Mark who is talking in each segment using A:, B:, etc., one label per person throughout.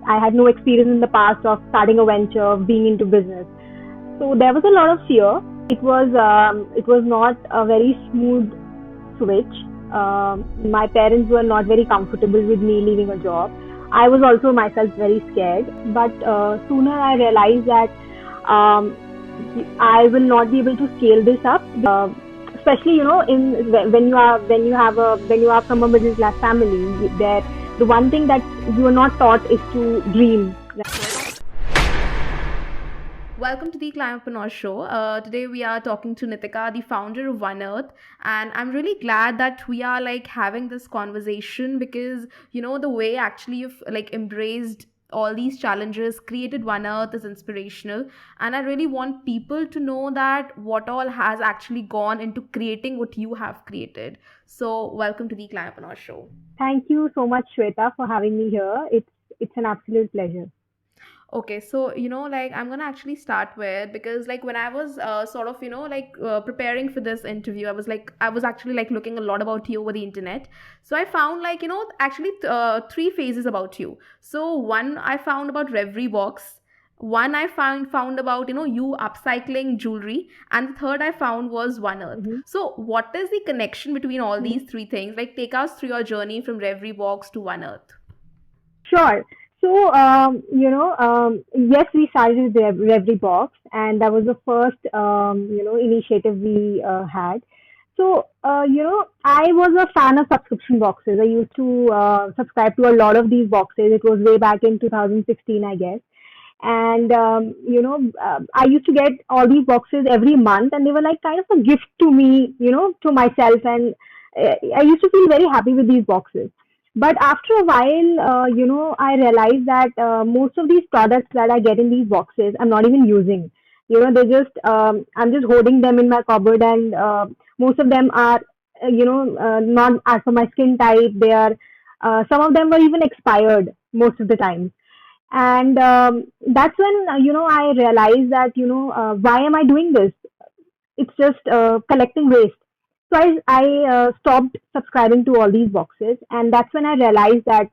A: I had no experience in the past of starting a venture, of being into business. So there was a lot of fear. It was not a very smooth switch. My parents were not very comfortable with me leaving a job. I was also myself very scared. But sooner I realized that um, I will not be able to scale this up. Especially in when you are from a middle class family, there the one thing that you are not taught is to dream.
B: Welcome to the Climapreneur Show. Today we are talking to Nitika, the founder of OneEarth, and I'm really glad that we are like having this conversation because the way actually you've like embraced all these challenges, created OneEarth is inspirational, and I really want people to know that what all has actually gone into creating what you have created. So welcome to the Climapreneur Show.
A: Thank you so much, Shweta, for having me here. It's an absolute pleasure.
B: Okay, so like I'm gonna actually start with because like when I was sort of preparing for this interview, I was actually like looking a lot about you over the internet. So I found like actually three phases about you. So one I found about Reverie Box. One I found about you upcycling jewelry, and the third I found was One Earth.
A: Mhm.
B: So what is the connection between all
A: Mhm.
B: these three things? Like take us through your journey from Reverie Box to One Earth.
A: Sure. So, yes, we started with the Reverie Box, and that was the first, initiative we had. So, I was a fan of subscription boxes. I used to subscribe to a lot of these boxes. It was way back in 2016, I guess. And, I used to get all these boxes every month, and they were like kind of a gift to me, to myself. And I used to feel very happy with these boxes. But after a while, I realized that most of these products that I get in these boxes, I'm not even using. I'm just holding them in my cupboard, and most of them are, not as per my skin type. Some of them were even expired most of the time. And that's when, I realized that, why am I doing this? It's just collecting waste. So I stopped subscribing to all these boxes, and that's when I realized that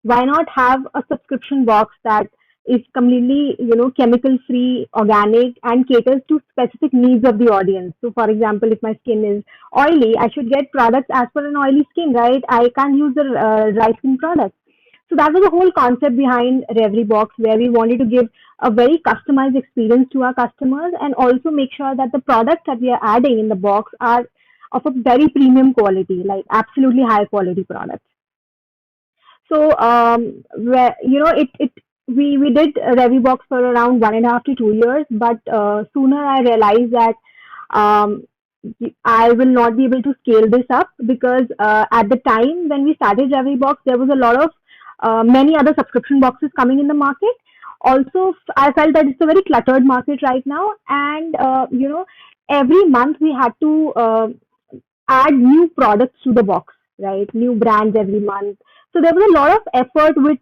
A: why not have a subscription box that is completely, chemical free, organic, and caters to specific needs of the audience. So, for example, if my skin is oily, I should get products as per an oily skin, right? I can't use the dry skin products. So that was the whole concept behind Reverie Box, where we wanted to give a very customized experience to our customers and also make sure that the products that we are adding in the box are of a very premium quality, like absolutely high quality products. So, we did Reverie Box for around 1.5 to 2 years, but sooner I realized that um, I will not be able to scale this up because at the time when we started Reverie Box, there was a lot of many other subscription boxes coming in the market. Also, I felt that it's a very cluttered market right now, and every month we had to add new products to the box, right? New brands every month. So there was a lot of effort which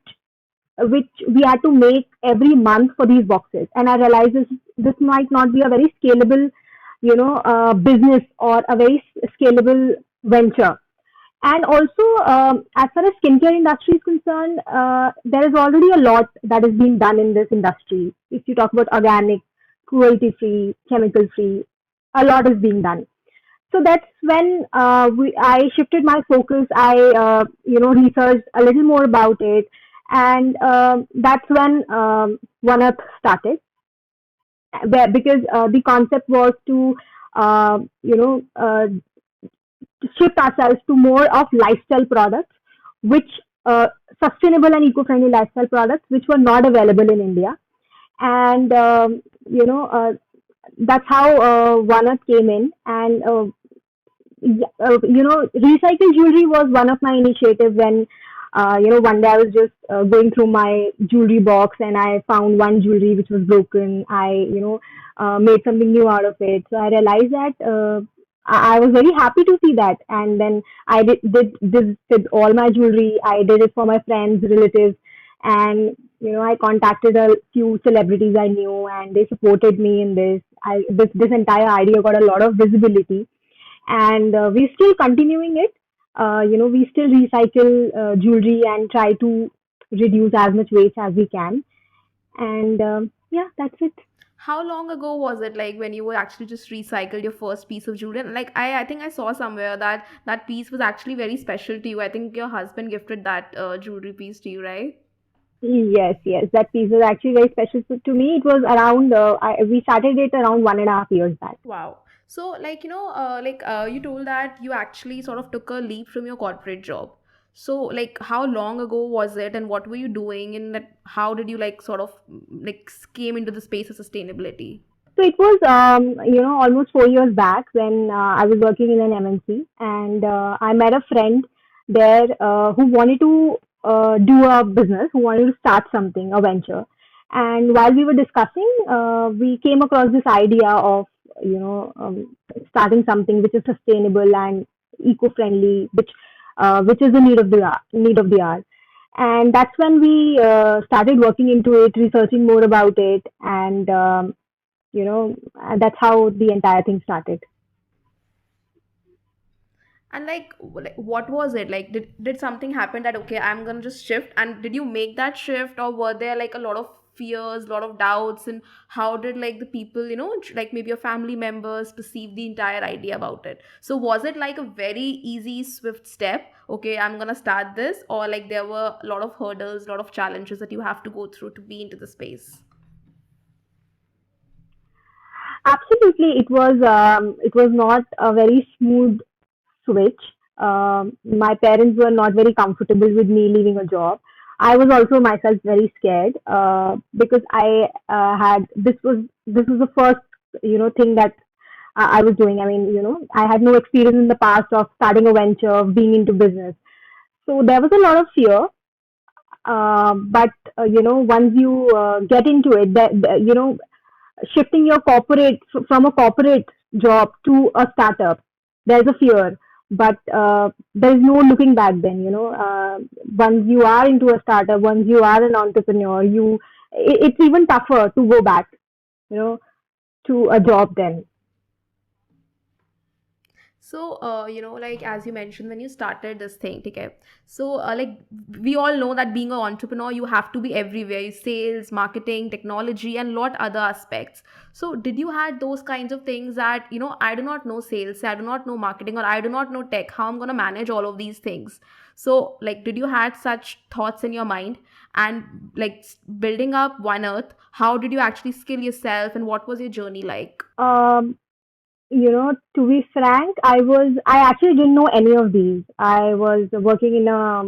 A: we had to make every month for these boxes. And I realized this might not be a very scalable, business or a very scalable venture. And also, as far as skincare industry is concerned, there is already a lot that is being done in this industry. If you talk about organic, cruelty free, chemical free, a lot is being done. So that's when I shifted my focus. I researched a little more about it, and that's when One Earth started. Because the concept was to uh, you know uh, shift ourselves to more of lifestyle products, which sustainable and eco-friendly lifestyle products, which were not available in India. And you know that's how One Earth came in, and recycled jewelry was one of my initiatives when, one day I was just going through my jewelry box and I found one jewelry which was broken. I made something new out of it. So I realized that I was very happy to see that. And then I did this with all my jewelry. I did it for my friends, relatives, and I contacted a few celebrities I knew, and they supported me in this. This entire idea got a lot of visibility, and we're still continuing it. We still recycle jewelry and try to reduce as much waste as we can. And yeah, that's it.
B: How long ago was it, like when you were actually just recycled your first piece of jewelry? And, like I think I saw somewhere that that piece was actually very special to you. I think your husband gifted that jewelry piece to you, right?
A: Yes, yes, that piece was actually very special. So to me, it was around, we started it around 1.5 years back.
B: Wow. So, like, you told that you actually sort of took a leap from your corporate job. So, like, how long ago was it, and what were you doing, and that how did you like sort of came into the space of sustainability?
A: So it was, almost 4 years back when I was working in an MNC, and I met a friend there who wanted to do a business, who wanted to start something, a venture. And while we were discussing, we came across this idea of, you know, starting something which is sustainable and eco-friendly, which is the need of the hour. And that's when we started working into it, researching more about it, and that's how the entire thing started.
B: And what was it like? Did something happen that okay, I'm gonna just shift? And did you make that shift, or were there like a lot of fears, a lot of doubts? And how did like the people, like maybe your family members perceive the entire idea about it? So was it like a very easy, swift step? Okay, I'm gonna start this, or like there were a lot of hurdles, a lot of challenges that you have to go through to be into the space?
A: Absolutely, it was not a very smooth switch. My parents were not very comfortable with me leaving a job. I was also myself very scared because I had this was the first thing that I was doing. I mean, I had no experience in the past of starting a venture, of being into business. So there was a lot of fear. But once you get into it, shifting your from a corporate job to a startup, there's a fear, but there's no looking back. Then once you are into a startup, once you are an entrepreneur, it's even tougher to go back, you know, to a job then.
B: So, like as you mentioned, when you started this thing, okay. So, like we all know that being an entrepreneur, you have to be everywhere: sales, marketing, technology, and lot other aspects. So, did you had those kinds of things that I do not know sales, I do not know marketing, or I do not know tech. How I'm gonna manage all of these things? So, like, did you had such thoughts in your mind? And like building up One Earth, how did you actually skill yourself, and what was your journey like?
A: Um, to be frank, I actually didn't know any of these. I was working in a,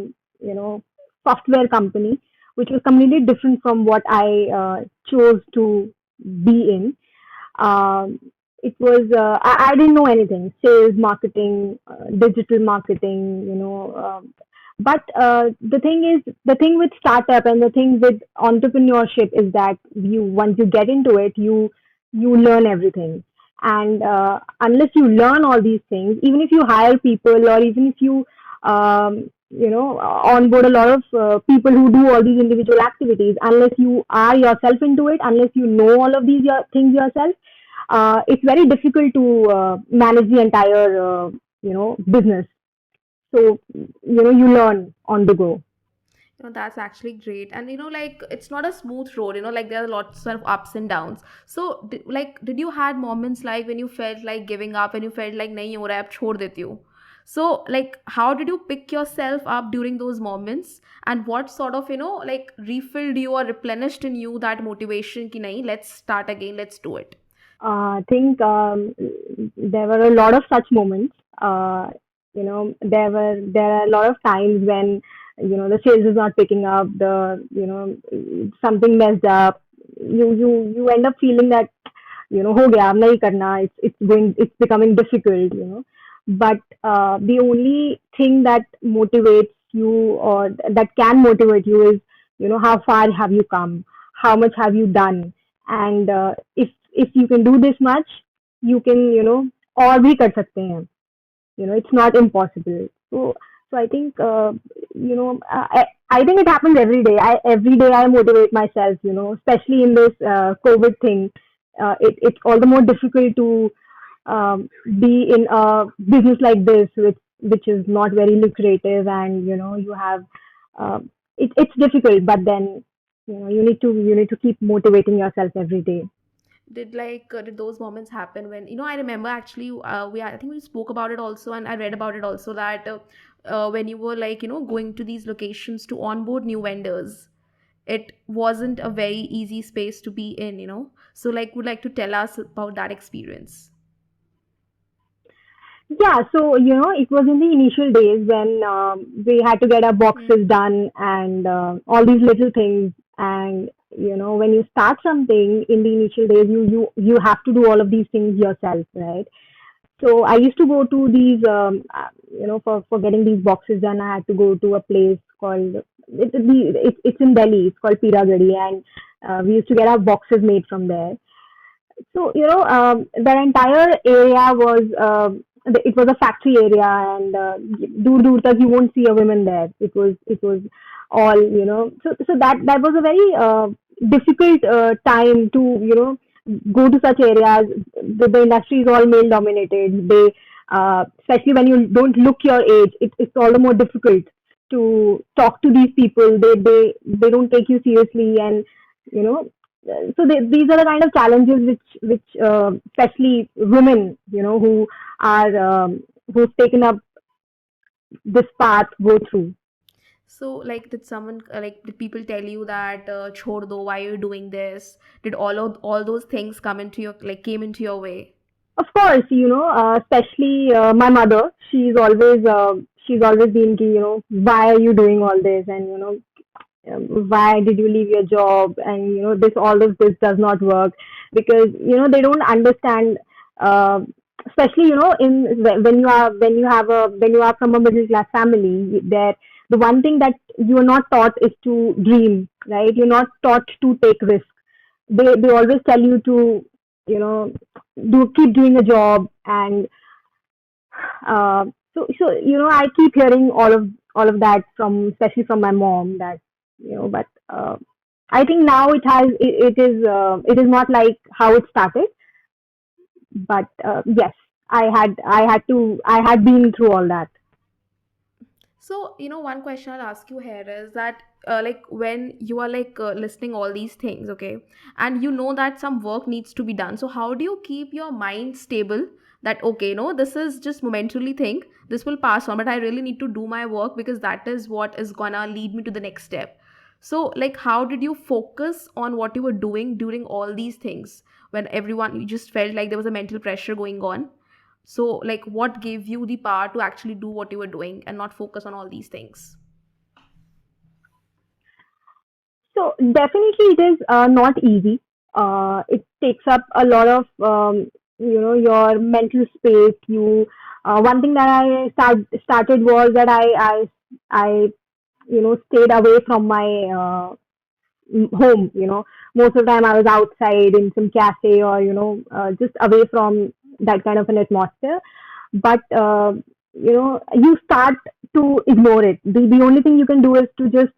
A: you know, software company, which was completely different from what I chose to be in. Um, it was, I didn't know anything, sales, marketing, digital marketing, but the thing with startup and the thing with entrepreneurship is that once you get into it, you learn everything. And unless you learn all these things, even if you hire people, or even if you onboard a lot of people who do all these individual activities, unless you are yourself into it, unless you know all of these things yourself, it's very difficult to manage the entire business. So you learn on the go.
B: That's actually great. And like it's not a smooth road, like there are lots of ups and downs. So did you had moments like when you felt like giving up, and you felt like nahi ho raha hai, ab chhod deti hu? So like how did you pick yourself up during those moments, and what sort of like refilled you or replenished in you that motivation ki nahi, let's start again, let's do it?
A: I think there were a lot of such moments. There are a lot of times when the sales is not picking up, the something messed up. You end up feeling that हो गया अब नहीं करना. It's becoming difficult. But the only thing that motivates you, or that can motivate you, is how far have you come, how much have you done, and if you can do this much, you can और भी कर सकते हैं. It's not impossible. So I think I think it happens every day. Every day I motivate myself, especially in this COVID thing. It's all the more difficult to be in a business like this, which is not very lucrative, and you have it's difficult, but then you need to keep motivating yourself every day.
B: Did those moments happen when, I remember actually, I think we spoke about it also, and I read about it also, that when you were like, going to these locations to onboard new vendors, it wasn't a very easy space to be in. So like, would like to tell us about that experience.
A: Yeah, so it was in the initial days when we had to get our boxes
B: Hmm.
A: done and all these little things. And when you start something in the initial days, you have to do all of these things yourself, right? So I used to go to these, for getting these boxes done, I had to go to a place called it's in Delhi. It's called Piragadi, and we used to get our boxes made from there. So, the entire area was, it was a factory area, and dur dur tak you won't see a woman there. It was all, so that was a very difficult time to, go to such areas. The industry is all male dominated. Especially when you don't look your age, it's all the more difficult to talk to these people. They don't take you seriously, and you know these are the kind of challenges which especially women, who are who've taken up this path, go through.
B: So like, did someone did people tell you that chhod do, why are you doing this? Did all those things come into your, like, came into your way?
A: Of course, especially my mother. She's always been, why are you doing all this, and why did you leave your job, and this all of this does not work, because they don't understand, uh, especially in when you are from a middle class family, there the one thing that you are not taught is to dream, right? You're not taught to take risks. They always tell you to, you know do keep doing a job, and I keep hearing all of that from, especially from my mom, that but I think now it is not like how it started, but yes, I had been through all that.
B: So, one question I'll ask you here is that, like, when you are like listening all these things, okay, and you know that some work needs to be done. So, how do you keep your mind stable? That, okay, this is just momentarily thing. This will pass on, but I really need to do my work because that is what is gonna lead me to the next step. So, like, how did you focus on what you were doing during all these things when everyone, you just felt like there was a mental pressure going on? So, like, what gave you the power to actually do what you were doing and not focus on all these things?
A: So definitely it is not easy. It takes up a lot of your mental space. One thing that I started was that I stayed away from my home. Most of the time I was outside in some cafe, or just away from that kind of an atmosphere. But you start to ignore it. The only thing you can do is to just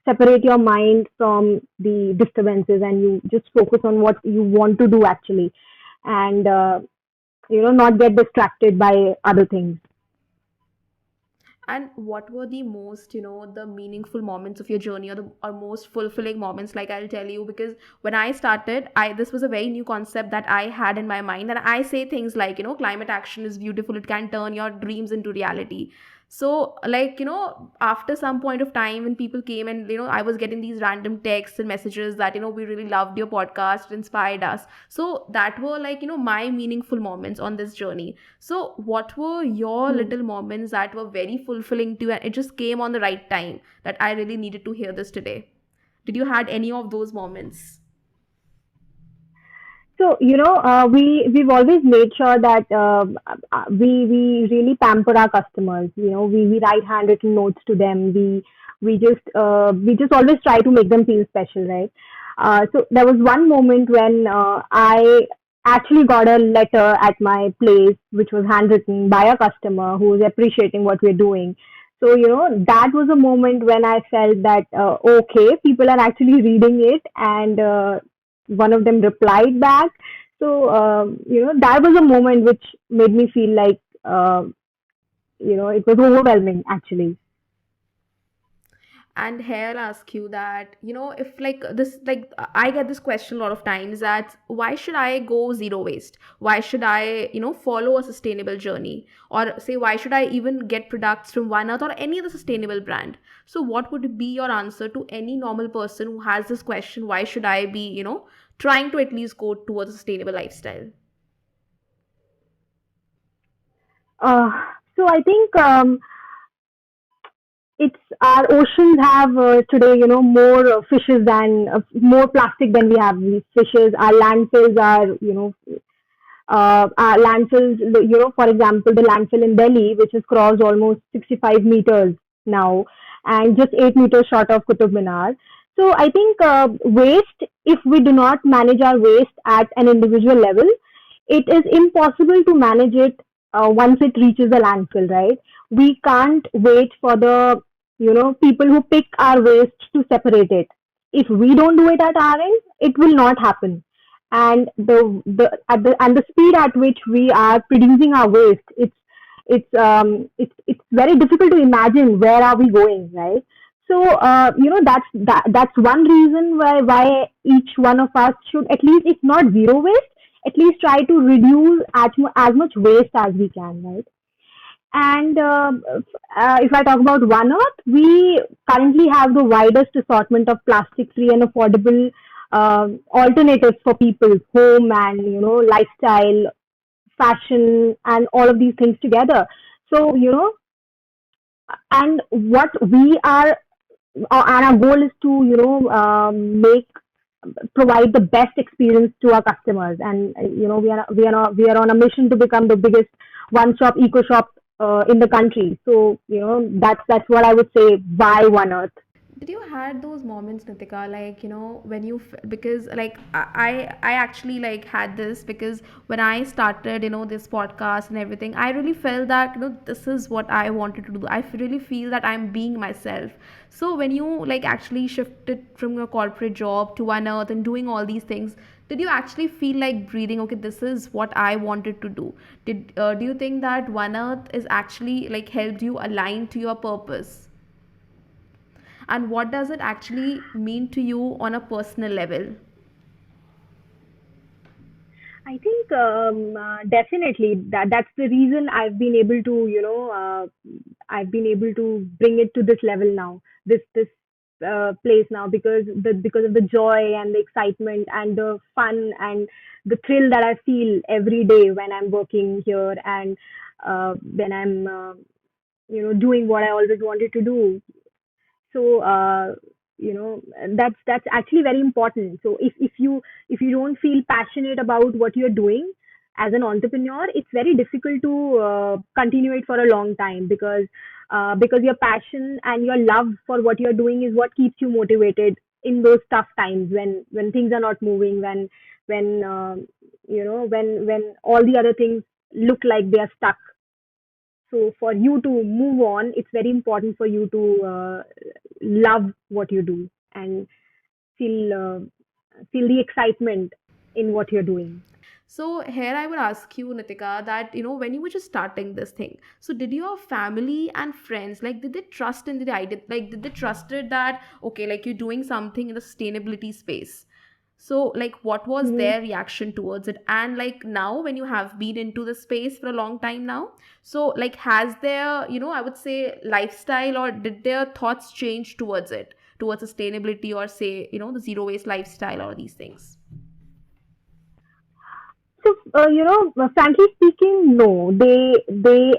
A: separate your mind from the disturbances, and you just focus on what you want to do actually, and not get distracted by other things.
B: And what were the most, the meaningful moments of your journey, or most fulfilling moments? Like, I'll tell you, because when I started, this was a very new concept that I had in my mind. And I say things like, climate action is beautiful, it can turn your dreams into reality. So, like, after some point of time, when people came and, I was getting these random texts and messages that, we really loved your podcast, it inspired us. So, that were like, my meaningful moments on this journey. So, what were your
A: Hmm.
B: little moments that were very fulfilling to you, and it just came on the right time, that I really needed to hear this today? Did you had any of those moments?
A: So we've always made sure that we really pamper our customers. We write handwritten notes to them. We just always try to make them feel special, right? So there was one moment when I actually got a letter at my place, which was handwritten by a customer who was appreciating what we're doing. So that was a moment when I felt that okay, people are actually reading it, and one of them replied back. So that was a moment which made me feel like it was overwhelming actually.
B: And here I'll ask you that, if like this, like I get this question a lot of times, that why should I go zero waste? Why should I, follow a sustainable journey? Or say, why should I even get products from One Earth or any other sustainable brand? So, what would be your answer to any normal person who has this question? Why should I be, trying to at least go towards a sustainable lifestyle?
A: Uh, so I think it's our oceans have today, more fishes than more plastic than we have these fishes. Our landfills are, landfills, for example, the landfill in Delhi, which has crossed almost 65 meters now, and just 8 meters short of Qutub Minar. So I think waste, if we do not manage our waste at an individual level, it is impossible to manage it once it reaches the landfill, right? We can't wait for the, people who pick our waste to separate it. If we don't do it at our end, it will not happen. And the speed at which we are producing our waste, it's very difficult to imagine where are we going, right? So that's one reason why each one of us should, at least if not zero waste, at least try to reduce as much waste as we can, right? And if I talk about One Earth, we currently have the widest assortment of plastic-free and affordable alternatives for people's home and lifestyle, fashion, and all of these things together. So and what we are, and our goal is to make provide the best experience to our customers. And we are on a mission to become the biggest one-stop eco shop in the country. So that's what I would say. Why One Earth?
B: Did you had those moments, Nitika, like, when because like I actually like had this, because when I started, this podcast and everything, I really felt that, this is what I wanted to do. Really feel that I'm being myself. So when you like actually shifted from your corporate job to One Earth and doing all these things, did you actually feel like breathing, okay, this is what I wanted to do? Do you think that One Earth is actually like helped you align to your purpose? And what does it actually mean to you on a personal level?
A: I think definitely that's the reason I've been able to bring it to this level now, this place now, because of the joy and the excitement and the fun and the thrill that I feel every day when I'm working here, and when I'm doing what I always wanted to do. So that's actually very important. So if you don't feel passionate about what you're doing as an entrepreneur, it's very difficult to continue it for a long time, because your passion and your love for what you're doing is what keeps you motivated in those tough times, when things are not moving, when when all the other things look like they are stuck. So for you to move on, it's very important for you to love what you do and feel feel the excitement in what you're doing.
B: So here I would ask you, Nitika, that when you were just starting this thing, so did your family and friends, like, did they trust in the idea, like did they trusted that, okay, like you're doing something in the sustainability space? So like what was
A: Mhm.
B: their reaction towards it? And like now when you have been into the space for a long time now, so like has their, I would say, lifestyle, or did their thoughts change towards it, towards sustainability, or say, the zero waste lifestyle, or these things?
A: So frankly speaking, no, they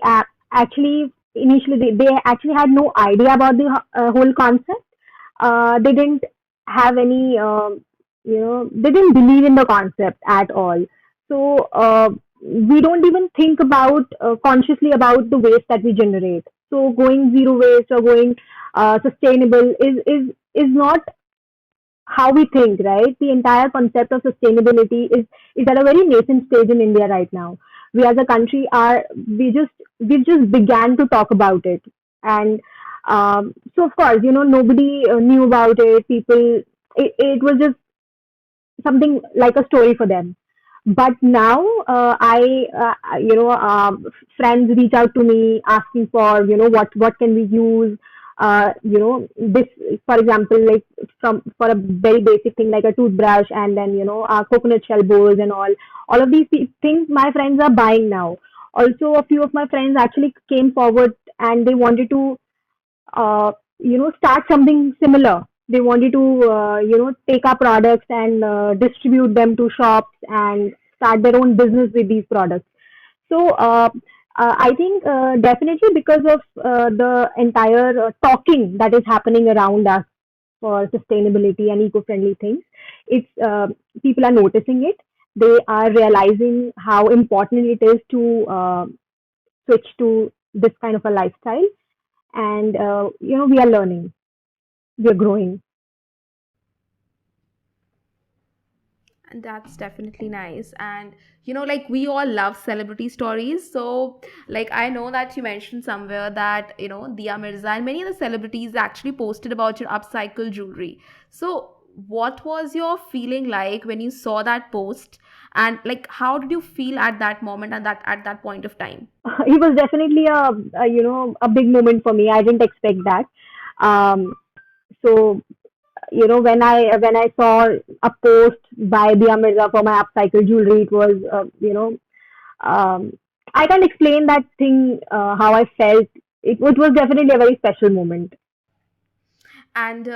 A: actually initially they actually had no idea about the whole concept. They didn't have any, they didn't believe in the concept at all. So we don't even think about consciously about the waste that we generate. So going zero waste or going sustainable is not how we think, right? The entire concept of sustainability is at a very nascent stage in India right now. We as a country are we've just began to talk about it, and so of course nobody knew about it. People, it was just something like a story for them. But now I friends reach out to me asking for what can we use. this, for example, like from for a very basic thing like a toothbrush, and then coconut shell bowls and all of these things my friends are buying now. Also, a few of my friends actually came forward and they wanted to start something similar. They wanted to, take our products and distribute them to shops and start their own business with these products. So I think definitely because of the entire talking that is happening around us for sustainability and eco-friendly things, it's people are noticing it. They are realizing how important it is to switch to this kind of a lifestyle, and we are learning, we are growing.
B: And that's definitely nice. And like we all love celebrity stories. So, like, I know that you mentioned somewhere that, Dia Mirza and many other celebrities actually posted about your upcycle jewelry. So, what was your feeling like when you saw that post? And like, how did you feel at that moment and that at that point of time?
A: It was definitely a big moment for me. I didn't expect that. um, so when I saw a post by Dia Mirza for my upcycle jewelry, it was um, I can't explain that thing, how I felt. It was definitely a very special moment.
B: And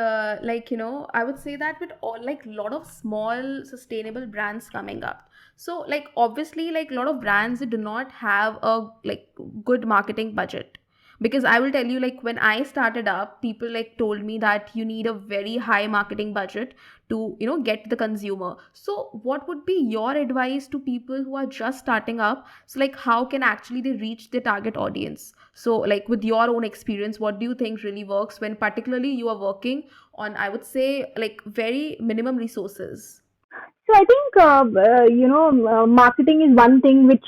B: like I would say that with all like a lot of small sustainable brands coming up, so like obviously like a lot of brands they do not have a like good marketing budget, because I will tell you, like when I started up, people like told me that you need a very high marketing budget to get the consumer. So what would be your advice to people who are just starting up? So like how can actually they reach their target audience? So like with your own experience, what do you think really works when particularly you are working on, I would say, like very minimum resources?
A: So I think marketing is one thing which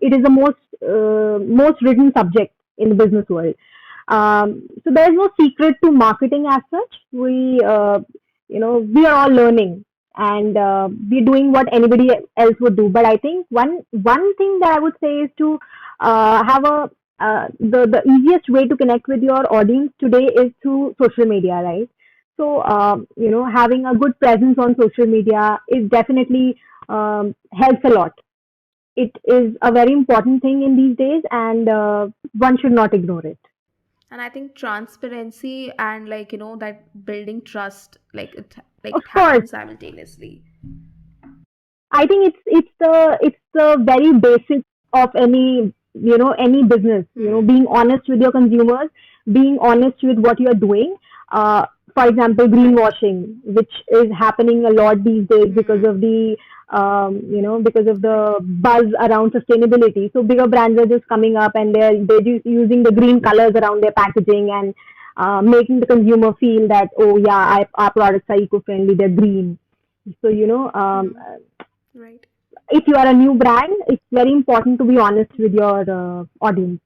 A: it is the most written subject in the business world. So there is no secret to marketing as such. We are all learning, and we're doing what anybody else would do. But I think one thing that I would say is to have a the easiest way to connect with your audience today is through social media, right? So having a good presence on social media is definitely helps a lot. It is a very important thing in these days, and one should not ignore it.
B: And I think transparency and like that building trust, like
A: Of
B: it
A: course,
B: happens simultaneously.
A: I think it's the very basic of any business.
B: Hmm.
A: Being honest with your consumers, being honest with what you are doing. For example,
B: Right.
A: greenwashing, which is happening a lot these days because
B: Hmm.
A: of the because of
B: Right.
A: the buzz around sustainability. So bigger brands are just coming up and they're just using the green colors around their packaging and making the consumer feel that, oh yeah, our products are eco-friendly, they're green. So
B: Hmm. Right.
A: if you are a new brand, it's very important to be honest with your audience.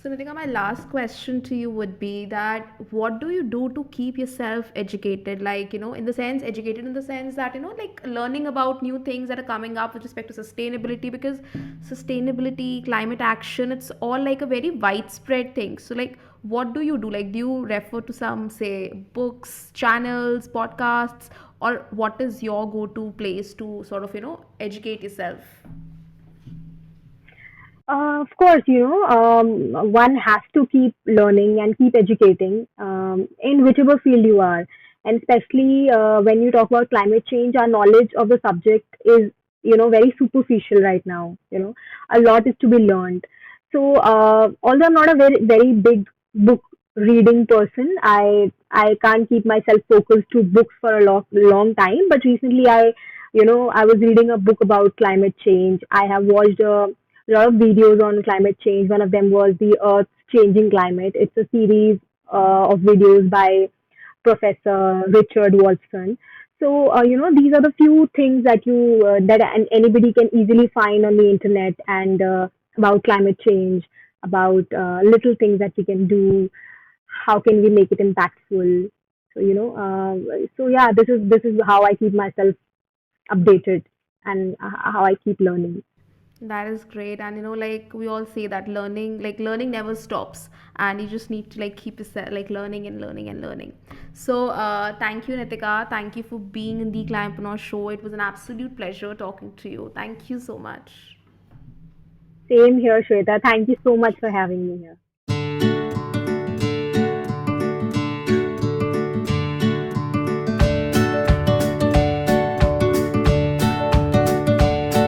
B: So, Nitika, my last question to you would be that what do you do to keep yourself educated? Like, in the sense, educated in the sense that, like learning about new things that are coming up with respect to sustainability, because sustainability, climate action, it's all like a very widespread thing. So, like, what do you do? Like, do you refer to some, say, books, channels, podcasts, or what is your go to place to sort of, educate yourself?
A: Of course, one has to keep learning and keep educating in whichever field you are. And especially when you talk about climate change, our knowledge of the subject is, very superficial right now. A lot is to be learned. So, although I'm not a very big book reading person, I can't keep myself focused to books for a long time. But recently, I was reading a book about climate change. I have watched a lot of videos on climate change. One of them was the Earth's Changing Climate. It's a series of videos by Professor Richard Watson. So these are the few things that anybody can easily find on the internet, and about climate change, about little things that we can do. How can we make it impactful? So so yeah, this is how I keep myself updated, and how I keep learning.
B: That is great. And like we all say that learning never stops, and you just need to like keep yourself like learning and learning and learning. So thank you, Nitika. Thank you for being in the Climapreneur show. It was an absolute pleasure talking to you. Thank you so much.
A: Same here, Shweta. Thank you so much for having me here.